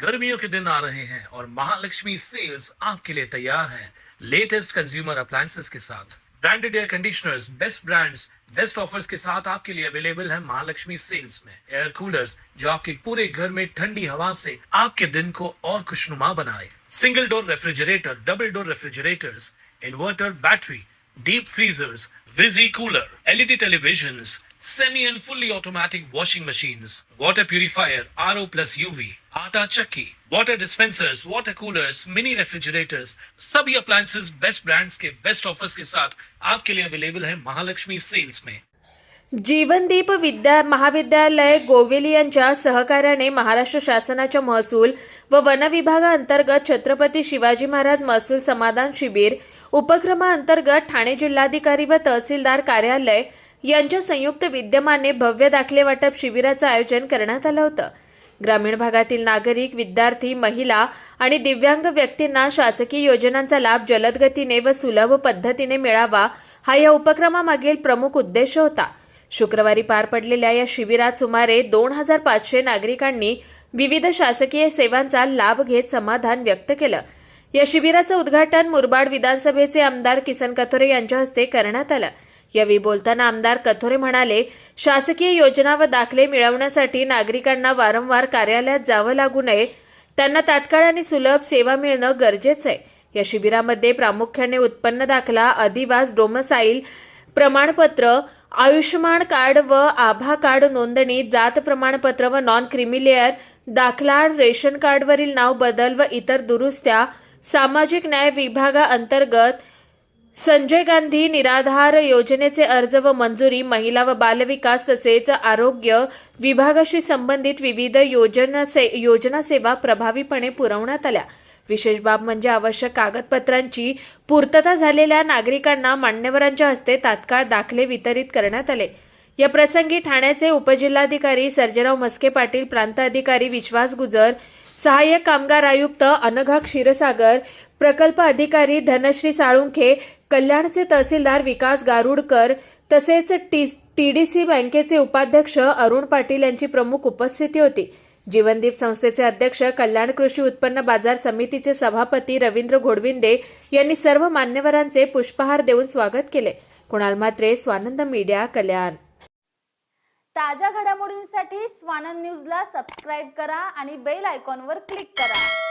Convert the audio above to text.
गर्मियों के दिन आ रहे हैं और महालक्ष्मी सेल्स आपके लिए तैयार है लेटेस्ट कंज्यूमर अप्लायंसेस के साथ। Branded air conditioners, best brands, best offers के साथ आपके लिए अवेलेबल है महालक्ष्मी सेल्स में। एयर कूलर्स जो आपके पूरे घर में ठंडी हवा से आपके दिन को और खुशनुमा बनाए। Single door refrigerator, double door refrigerators, inverter battery, deep freezers, visi cooler, LED televisions, semi and fully automatic washing machines, water purifier, RO plus UV, आटा चक्की, water dispensers, water coolers, mini refrigerators, सभी appliances best brands के best offers के साथ आपके लिए available है Mahalakshmi sales में। जीवनदीप महाविद्यालय गोवेली यांच्या सहकार्याने महाराष्ट्र शासनाच्या महसूल व वन विभागाअंतर्गत छत्रपती शिवाजी महाराज महसूल समाधान शिबिर उपक्रमाअंतर्गत ठाणे जिल्हाधिकारी व तहसीलदार कार्यालय यांच्या संयुक्त विद्यमाने भव्य दाखले वाटप शिबिराचं आयोजन करण्यात आलं होतं। ग्रामीण भागातील नागरिक, विद्यार्थी, महिला आणि दिव्यांग व्यक्तींना शासकीय योजनांचा लाभ जलद गतीने व सुलभ पद्धतीने मिळावा हा या उपक्रमामागील प्रमुख उद्देश होता। शुक्रवारी पार पडलेल्या या शिबिरात सुमारे 2500 नागरिकांनी विविध शासकीय सेवांचा लाभ घेत समाधान व्यक्त केलं। या शिबिराचं उद्घाटन मुरबाड विधानसभेचे आमदार किसन कथोरे यांच्या हस्ते करण्यात आलं। यावेळी बोलताना आमदार कथोरे म्हणाले, शासकीय योजना व दाखले मिळवण्यासाठी नागरिकांना वारंवार कार्यालयात जावं लागू नये, त्यांना तात्काळ आणि सुलभ सेवा मिळणं गरजेचं आहे। या शिबिरामध्ये प्रामुख्याने उत्पन्न दाखला, अधिवास डोमसाईल प्रमाणपत्र, आयुष्यमान कार्ड व आभा कार्ड नोंदणी, जात प्रमाणपत्र व नॉन क्रिमिलेअर दाखला, रेशन कार्डवरील नाव बदल व इतर दुरुस्त्या, सामाजिक न्याय विभागाअंतर्गत संजय गांधी निराधार योजनेचे अर्ज व मंजुरी, महिला व बालविकास तसेच आरोग्य विभागाशी संबंधित विविध योजना सेवा प्रभावीपणे पुरवण्यात आल्या। विशेष बाब म्हणजे आवश्यक कागदपत्रांची पूर्तता झालेल्या नागरिकांना मान्यवरांच्या हस्ते तात्काळ दाखले वितरित करण्यात आले। या प्रसंगी ठाण्याचे उपजिल्हाधिकारी सर्जेराव म्हस्के पाटील, प्रांत अधिकारी विश्वास गुजर, सहाय्यक कामगार आयुक्त अनघा क्षीरसागर, प्रकल्प अधिकारी धनश्री साळुंखे, कल्याणचे तहसीलदार विकास गारुडकर तसेच टीडीसी बँकेचे उपाध्यक्ष अरुण पाटील यांची प्रमुख उपस्थिती होती। जीवनदीप संस्थेचे अध्यक्ष, कल्याण कृषी उत्पन्न बाजार समितीचे सभापती रवींद्र घोडविंदे यांनी सर्व मान्यवरांचे पुष्पहार देऊन स्वागत केले। कुणाल म्हात्रे, स्वानंद मीडिया, कल्याण। ताज्या घडामोडींसाठी स्वानंद न्यूजला सबस्क्राइब करा आणि बेल आयकॉनवर क्लिक करा।